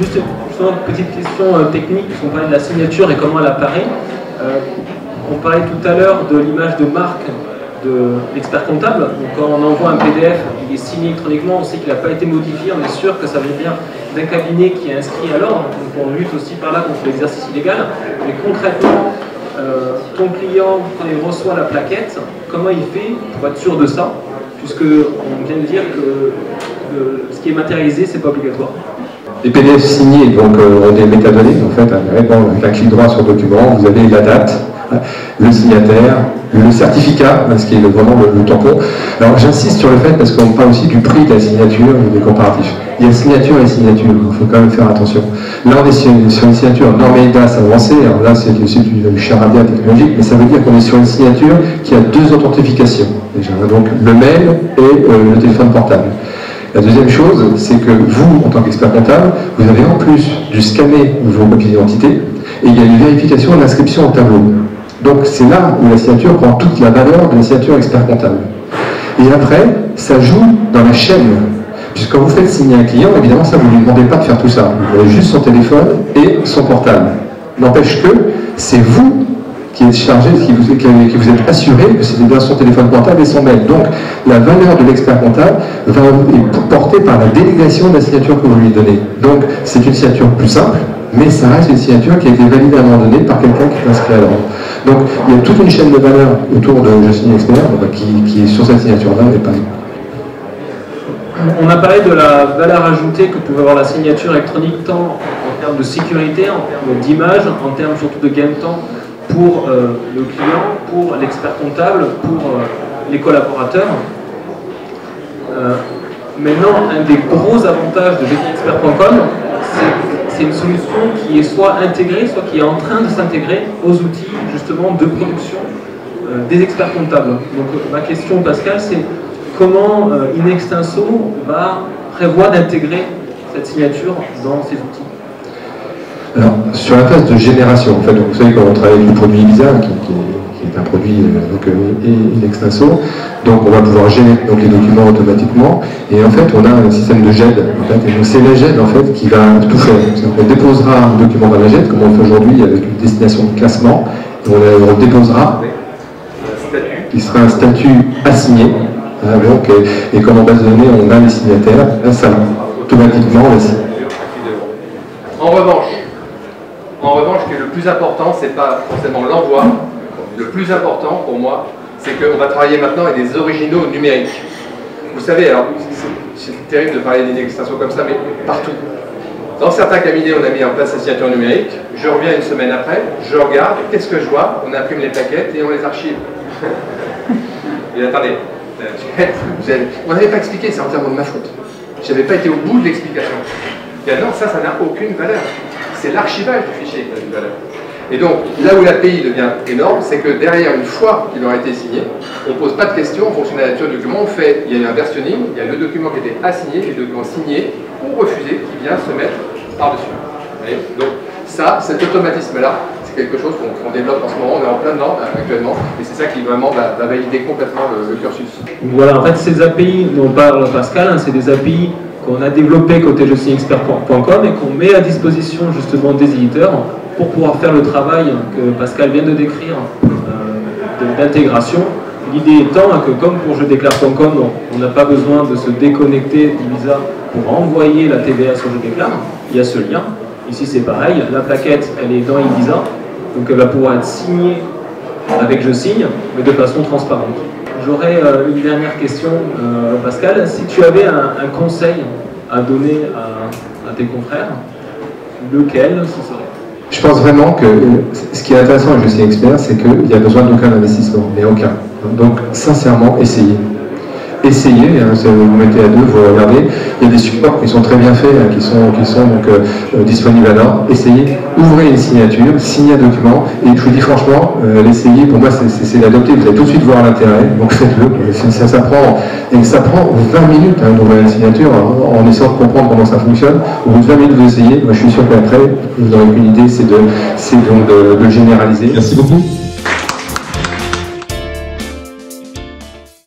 juste justement une petite question technique, puisqu'on parlait de la signature et comment elle apparaît. On parlait tout à l'heure de l'image de marque de l'expert comptable. Donc quand on envoie un PDF, il est signé électroniquement, on sait qu'il n'a pas été modifié, on est sûr que ça vient d'un cabinet qui est inscrit à l'ordre. Donc on lutte aussi par là contre l'exercice illégal. Mais concrètement, ton client, quand il reçoit la plaquette, comment il fait pour être sûr de ça? Puisqu'on vient de dire que ce qui est matérialisé, c'est pas obligatoire. Les PDF signés donc, ont des métadonnées, en fait, avec un clic droit sur le document, vous avez la date, le signataire, le certificat, ce qui est vraiment le tampon. Alors j'insiste sur le fait, parce qu'on parle aussi du prix de la signature et des comparatifs. Il y a signature et signature, il faut quand même faire attention. Là on est sur une signature Norm-EIDAS avancée, alors là c'est du charabia technologique, mais ça veut dire qu'on est sur une signature qui a deux authentifications, déjà, donc le mail et le téléphone portable. La deuxième chose, c'est que vous, en tant qu'expert comptable, vous avez en plus du scanner vos papiers d'identité, et il y a une vérification de l'inscription au tableau. Donc c'est là où la signature prend toute la valeur de la signature expert comptable. Et après, ça joue dans la chaîne. Puisque quand vous faites signer un client, évidemment, ça, vous ne lui demandez pas de faire tout ça. Vous avez juste son téléphone et son portable. N'empêche que c'est vous qui êtes chargé, qui vous êtes assuré que c'est bien son téléphone portable et son mail. Donc la valeur de l'expert comptable est portée par la délégation de la signature que vous lui donnez. Donc c'est une signature plus simple, mais ça reste une signature qui a été validée à un moment donné par quelqu'un qui est inscrit à l'ordre. Donc il y a toute une chaîne de valeur autour de Je signe expert qui est sur cette signature-là et pas. On a parlé de la valeur ajoutée que pouvait avoir la signature électronique, tant en termes de sécurité, en termes d'image, en termes surtout de gain de temps pour le client, pour l'expert comptable, pour les collaborateurs. Maintenant, un des gros avantages de GTexpert.com, c'est une solution qui est soit intégrée, soit qui est en train de s'intégrer aux outils justement de production des experts comptables. Donc ma question, Pascal, c'est comment In Extenso prévoit d'intégrer cette signature dans ces outils? Alors, sur la phase de génération, en fait, donc, vous savez qu'on travaille avec le produit Ibiza, qui est un produit In Extenso, donc on va pouvoir générer donc, les documents automatiquement, et en fait on a un système de GED, en fait, et donc c'est la GED en fait qui va tout faire. On déposera un document dans la GED, comme on le fait aujourd'hui avec une destination de classement, et on le déposera, qui sera un statut assigné, donc, et comme en base de données on a les signataires, là ça automatiquement on va signer. En revanche, ce qui est le plus important, c'est pas forcément l'envoi. Le plus important pour moi, c'est qu'on va travailler maintenant avec des originaux numériques. Vous savez, alors c'est terrible de parler d'In Extenso comme ça, mais partout. Dans certains cabinets, on a mis en place la signature numérique. Je reviens une semaine après, je regarde, qu'est-ce que je vois? On imprime les plaquettes et on les archive. Et attendez, on n'avait pas expliqué, c'est entièrement de ma faute. Je n'avais pas été au bout de l'explication. Non, ça n'a aucune valeur. C'est l'archivage du fichier qui a une valeur. Et donc, là où l'API devient énorme, c'est que derrière, une fois qu'il aura été signé, on ne pose pas de questions en fonction de la nature du document. Il y a un versionning, il y a le document qui était assigné, les documents signés ou refusés qui vient se mettre par-dessus. Donc, ça, cet automatisme-là, c'est quelque chose qu'on développe en ce moment, on est en plein dedans actuellement, et c'est ça qui vraiment va valider complètement le cursus. Voilà, en fait, ces API dont parle Pascal, c'est des API qu'on a développé côté JeSigneExpert.com et qu'on met à disposition justement des éditeurs pour pouvoir faire le travail que Pascal vient de décrire d'intégration. L'idée étant que comme pour JeDéclare.com, on n'a pas besoin de se déconnecter d'Ibiza pour envoyer la TVA sur JeDéclare, il y a ce lien. Ici c'est pareil, la plaquette elle est dans Ibiza, donc elle va pouvoir être signée avec Je signe, mais de façon transparente. J'aurais une dernière question, Pascal. Si tu avais un conseil à donner à tes confrères, lequel ce serait? Je pense vraiment que ce qui est intéressant avec Je signe expert, c'est qu'il n'y a besoin d'aucun investissement, mais aucun. Donc, sincèrement, essayez. Essayez, hein, vous vous mettez à deux, vous regardez, il y a des supports qui sont très bien faits, hein, qui sont donc, disponibles à l'ordre. Essayez, ouvrez une signature, signez un document, et je vous dis franchement, l'essayer, pour moi c'est l'adopter, vous allez tout de suite voir l'intérêt, donc faites-le. Ça prend 20 minutes hein, d'ouvrir une signature en essayant de comprendre comment ça fonctionne. Au bout de 20 minutes vous essayez, moi je suis sûr qu'après, vous n'aurez qu'une idée, c'est donc de le généraliser. Merci beaucoup.